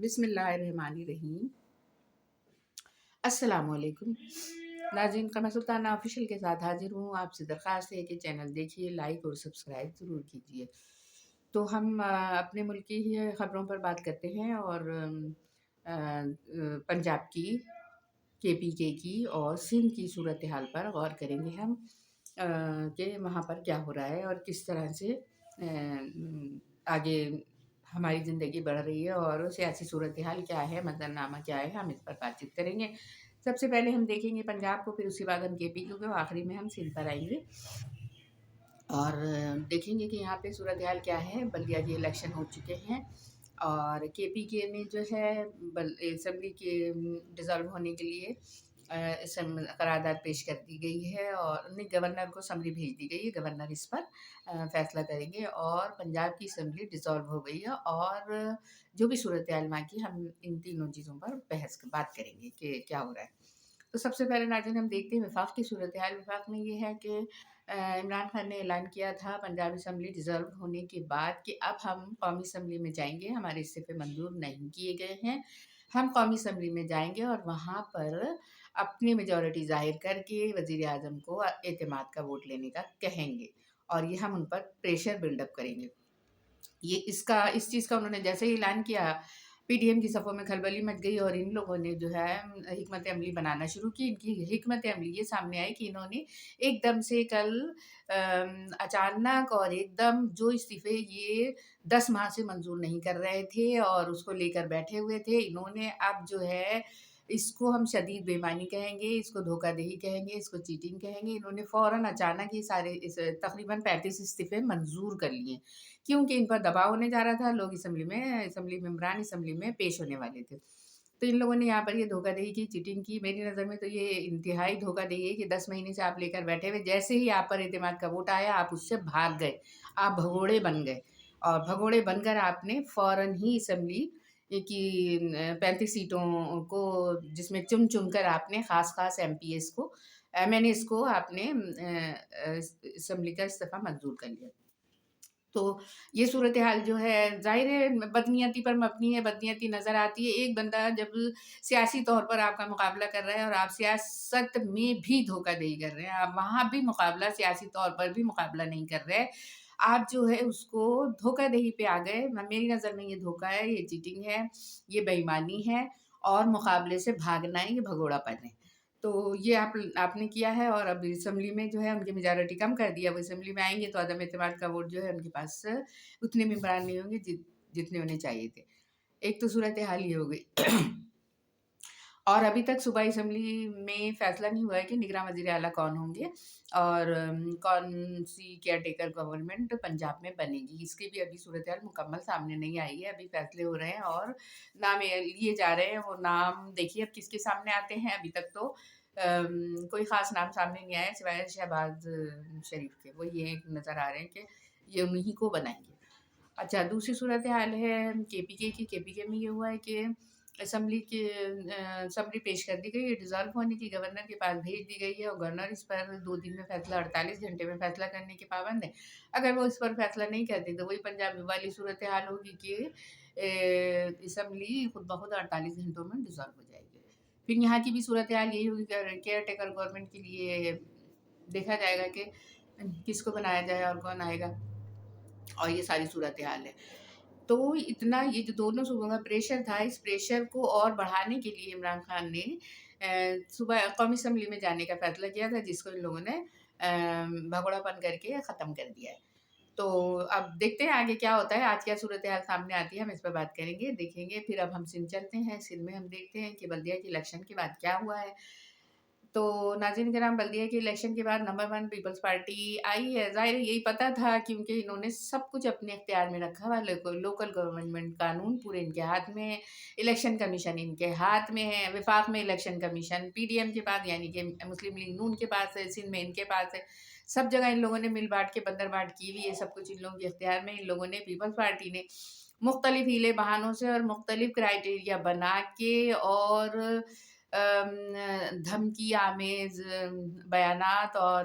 بسم اللہ الرحمن الرحیم۔ السلام علیکم ناظرین، قمر سلطانہ آفیشیل کے ساتھ حاضر ہوں۔ آپ سے درخواست ہے کہ چینل دیکھیے، لائک اور سبسکرائب ضرور کیجیے۔ تو ہم اپنے ملک کی ہی خبروں پر بات کرتے ہیں اور پنجاب کی، KPK کی اور سندھ کی صورتحال پر غور کریں گے ہم کہ وہاں پر کیا ہو رہا ہے اور کس طرح سے آگے ہماری زندگی بڑھ رہی ہے اور سیاسی صورتحال کیا ہے، منظرنامہ کیا ہے، ہم اس پر بات چیت کریں گے۔ سب سے پہلے ہم دیکھیں گے پنجاب کو، پھر اسی بعد ہم KPK کو، آخری میں ہم سندھ پر آئیں گے اور دیکھیں گے کہ یہاں پہ صورتحال کیا ہے۔ بلدیاتی الیکشن ہو چکے ہیں اور KPK میں جو ہے اسمبلی کے ڈیزالو ہونے کے لیے قرارداد پیش کر دی گئی ہے اور گورنر کو اسمبلی بھیج دی گئی ہے۔ گورنر اس پر فیصلہ کریں گے اور پنجاب کی اسمبلی ڈیزالو ہو گئی ہے اور جو بھی صورتحال وہاں کی، ہم ان تینوں چیزوں پر بات کریں گے کہ کیا ہو رہا ہے۔ تو سب سے پہلے ناظرین ہم دیکھتے ہیں وفاق کی صورتحال۔ وفاق میں یہ ہے کہ عمران خان نے اعلان کیا تھا پنجاب اسمبلی ڈیزالو ہونے کے بعد کہ اب ہم قومی اسمبلی میں جائیں گے، ہمارے استعفے منظور نہیں کیے گئے ہیں، ہم قومی اسمبلی میں جائیں گے اور وہاں پر اپنی میجورٹی ظاہر کر کے وزیر اعظم کو اعتماد کا ووٹ لینے کا کہیں گے اور یہ ہم ان پر پریشر بلڈ اپ کریں گے۔ اس چیز کا انہوں نے جیسے ہی اعلان کیا، PDM کی صفوں میں کھلبلی مچ گئی اور ان لوگوں نے جو ہے حکمت عملی بنانا شروع کی۔ ان کی حکمت عملی یہ سامنے آئی کہ انہوں نے ایک دم سے کل اچانک اور ایک دم جو استعفے یہ 10 ماہ سے منظور نہیں کر رہے تھے اور اس کو لے کر بیٹھے ہوئے تھے، انہوں نے اب جو ہے اس کو ہم شدید بے ایمانی کہیں گے، اس کو دھوکہ دہی کہیں گے، اس کو چیٹنگ کہیں گے۔ انہوں نے فوراً اچانک یہ سارے تقریباً 35 استعفے منظور کر لیے کیونکہ ان پر دباؤ ہونے جا رہا تھا، لوگ اسمبلی ممبران اسمبلی میں پیش ہونے والے تھے۔ تو ان لوگوں نے یہاں پر یہ دھوکہ دہی کی، چیٹنگ کی۔ میری نظر میں تو یہ انتہائی دھوکہ دہی ہے کہ 10 مہینے سے آپ لے کر بیٹھے ہوئے، جیسے ہی آپ پر اعتماد کا ووٹ آیا آپ اس سے بھاگ گئے، آپ بھگوڑے بن گئے اور بھگوڑے بن کر آپ نے فوراً ہی اسمبلی کی 35 سیٹوں کو، جس میں چن کر آپ نے خاص MPs کو، MNAs کو آپ نے اسمبلی کا استعفیٰ منظور کر لیا۔ تو یہ صورتحال جو ہے ظاہر ہے بدنیتی پر مبنی ہے، بدنیتی نظر آتی ہے۔ ایک بندہ جب سیاسی طور پر آپ کا مقابلہ کر رہا ہے اور آپ سیاست میں بھی دھوکہ دہی کر رہے ہیں، آپ وہاں بھی مقابلہ سیاسی طور پر بھی مقابلہ نہیں کر رہے، آپ جو ہے اس کو دھوکہ دہی پہ آ گئے۔ میری نظر میں یہ دھوکہ ہے، یہ چیٹنگ ہے، یہ بے ایمانی ہے اور مقابلے سے بھاگنا ہے، یہ بھگوڑا پن ہے۔ تو یہ آپ نے کیا ہے اور اب اسمبلی میں جو ہے ان کی میجارٹی کم کر دیا۔ وہ اسمبلی میں آئیں گے تو عدم اعتماد کا ووٹ جو ہے ان کے پاس اتنے ممبران نہیں ہوں گے جتنے انہیں چاہیے تھے۔ ایک تو صورتحال یہ ہو گئی اور ابھی تک صوبائی اسمبلی میں فیصلہ نہیں ہوا ہے کہ نگراں وزیر اعلیٰ کون ہوں گے اور کون سی کیئر ٹیکر گورنمنٹ پنجاب میں بنے گی۔ اس کی بھی ابھی صورتحال مکمل سامنے نہیں آئی ہے، ابھی فیصلے ہو رہے ہیں اور نام لیے جا رہے ہیں۔ وہ نام دیکھیے اب کس کے سامنے آتے ہیں۔ ابھی تک تو کوئی خاص نام سامنے نہیں آیا سوائے شہباز شریف کے، وہ یہ نظر آ رہے ہیں کہ یہ انہی کو بنائیں گے۔ اچھا، دوسری صورتحال ہے KPK کی۔ KPK میں یہ ہوا ہے کہ اسمبلی پیش کر دی گئی ہے، ڈیزالو ہونے کی گورنر کے پاس بھیج دی گئی ہے اور گورنر اس پر 2 دن میں فیصلہ، 48 گھنٹے میں فیصلہ کرنے کے پابند ہے۔ اگر وہ اس پر فیصلہ نہیں کرتے تو وہی پنجاب والی صورتحال ہوگی کہ اسمبلی خود بخود 48 گھنٹوں میں ڈیزالو ہو جائے گی۔ پھر یہاں کی بھی صورتحال یہی ہوگی کہ کیئر ٹیکر گورنمنٹ کے لیے دیکھا جائے گا کہ کس کو بنایا جائے اور کون آئے گا، اور یہ ساری صورتحال ہے۔ تو اتنا یہ جو دونوں صوبوں کا پریشر تھا، اس پریشر کو اور بڑھانے کے لیے عمران خان نے صوبہ قومی اسمبلی میں جانے کا فیصلہ کیا تھا، جس کو ان لوگوں نے بھگوڑا پن کر کے ختم کر دیا ہے۔ تو اب دیکھتے ہیں آگے کیا ہوتا ہے، آج کیا صورتحال سامنے آتی ہے، ہم اس پر بات کریں گے، دیکھیں گے۔ پھر اب ہم سندھ چلتے ہیں۔ سندھ میں ہم دیکھتے ہیں کہ بلدیہ کے الیکشن کے بعد کیا ہوا ہے۔ تو ناظرین کرام، بلدیہ کے الیکشن کے بعد نمبر 1 پیپلز پارٹی آئی ہے۔ ظاہر یہی پتہ تھا کیونکہ انہوں نے سب کچھ اپنے اختیار میں رکھا ہوا ہے۔ لوکل گورنمنٹ قانون پورے ان کے ہاتھ میں ہے، الیکشن کمیشن ان کے ہاتھ میں ہے، وفاق میں الیکشن کمیشن PDM کے پاس یعنی کہ مسلم لیگ نون کے پاس ہے، سندھ میں ان کے پاس ہے۔ سب جگہ ان لوگوں نے مل بانٹ کے بندر بانٹ کی ہوئی ہے، سب کچھ ان لوگوں کے اختیار میں۔ ان لوگوں نے پیپلز پارٹی نے مختلف ہیلے بہانوں سے اور مختلف کرائیٹیریا بنا کے اور دھمکی آمیز بیانات اور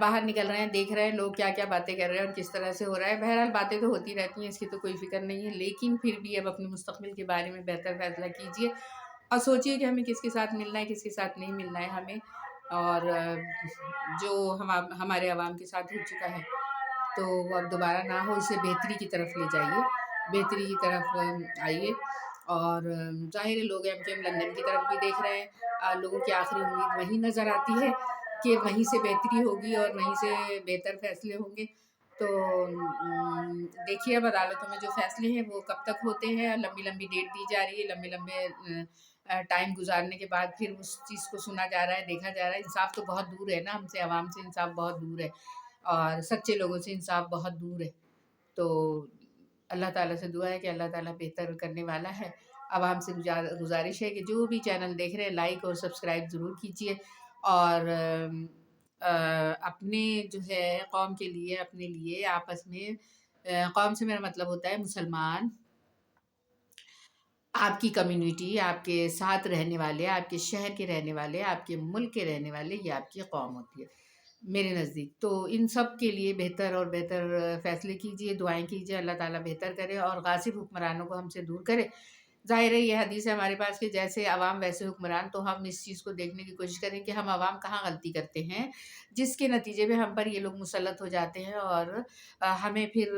باہر نکل رہے ہیں، دیکھ رہے ہیں لوگ کیا-کیا باتیں کر رہے ہیں اور کس طرح سے ہو رہا ہے۔ بہرحال باتیں تو ہوتی رہتی ہیں، اس کی تو کوئی فکر نہیں ہے، لیکن پھر بھی اب اپنے مستقبل کے بارے میں بہتر فیصلہ کیجیے اور سوچیے کہ ہمیں کس کے ساتھ ملنا ہے، کس کے ساتھ نہیں ملنا ہے ہمیں، اور جو ہمارے عوام کے ساتھ ہو چکا ہے تو وہ اب دوبارہ نہ ہو، اسے بہتری کی طرف لے جائیے، بہتری کی طرف آئیے۔ اور ظاہر ہے لوگ ایم کیو ایم لندن کی طرف بھی دیکھ رہے ہیں، لوگوں کی آخری امید وہی نظر آتی ہے کہ وہیں سے بہتری ہوگی اور وہیں سے بہتر فیصلے ہوں گے۔ تو دیکھیے اب عدالتوں میں جو فیصلے ہیں وہ کب تک ہوتے ہیں، لمبی لمبی ڈیٹ دی جا رہی ہے، لمبے لمبے ٹائم گزارنے کے بعد پھر اس چیز کو سنا جا رہا ہے، دیکھا جا رہا ہے۔ انصاف تو بہت دور ہے نا ہم سے، عوام سے انصاف بہت دور ہے اور سچے لوگوں سے انصاف بہت دور ہے۔ تو اللہ تعالیٰ سے دعا ہے کہ اللہ تعالیٰ بہتر کرنے والا ہے۔ عوام سے گزارش ہے کہ جو بھی چینل دیکھ رہے ہیں لائک اور سبسکرائب ضرور کیجیے، اور اپنے جو ہے قوم کے لیے، اپنے لیے آپس میں، قوم سے میرا مطلب ہوتا ہے مسلمان، آپ کی کمیونٹی، آپ کے ساتھ رہنے والے، آپ کے شہر کے رہنے والے، آپ کے ملک کے رہنے والے، یہ آپ کی قوم ہوتی ہے میرے نزدیک۔ تو ان سب کے لیے بہتر اور بہتر فیصلے کیجیے، دعائیں کیجیے، اللہ تعالیٰ بہتر کرے اور غاصب حکمرانوں کو ہم سے دور کرے۔ ظاہر ہے یہ حدیث ہے ہمارے پاس کہ جیسے عوام ویسے حکمران، تو ہم اس چیز کو دیکھنے کی کوشش کریں کہ ہم عوام کہاں غلطی کرتے ہیں جس کے نتیجے میں ہم پر یہ لوگ مسلط ہو جاتے ہیں اور ہمیں پھر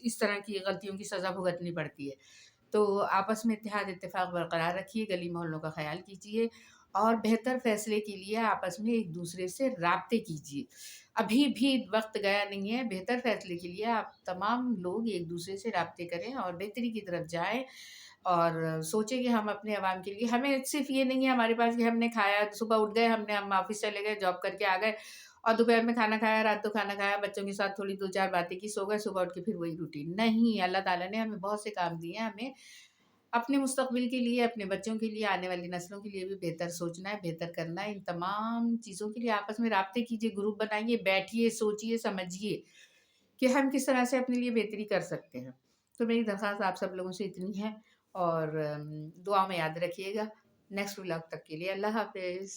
اس طرح کی غلطیوں کی سزا بھگتنی پڑتی ہے۔ تو آپس میں اتحاد اتفاق برقرار رکھیے، گلی محلوں کا خیال کیجیے اور بہتر فیصلے کے لیے آپس میں ایک دوسرے سے رابطے کیجیے۔ ابھی بھی وقت گیا نہیں ہے، بہتر فیصلے کے لیے آپ تمام لوگ ایک دوسرے سے رابطے کریں اور بہتری کی طرف جائیں اور سوچیں کہ ہم اپنے عوام کے لیے، ہمیں صرف یہ نہیں ہے ہمارے پاس کہ ہم نے کھایا، صبح اٹھ گئے، ہم آفس چلے گئے، جاب کر کے آ گئے اور دوپہر میں کھانا کھایا، رات کو کھانا کھایا، بچوں کے ساتھ تھوڑی 2-4 باتیں کی، سو گئے، صبح اٹھ کے پھر وہی روٹین نہیں۔ اللہ تعالیٰ نے ہمیں بہت سے کام دیے ہیں، ہمیں اپنے مستقبل کے لیے، اپنے بچوں کے لیے، آنے والی نسلوں کے لیے بھی بہتر سوچنا ہے، بہتر کرنا ہے۔ ان تمام چیزوں کے لیے آپس میں رابطے کیجیے، گروپ بنائیے، بیٹھیے، سوچیے، سمجھیے کہ ہم کس طرح سے اپنے لیے بہتری کر سکتے ہیں۔ تو میری درخواست آپ سب لوگوں سے اتنی ہے اور دعا میں یاد رکھیے گا۔ نیکسٹ ولاگ تک کے لیے اللہ حافظ۔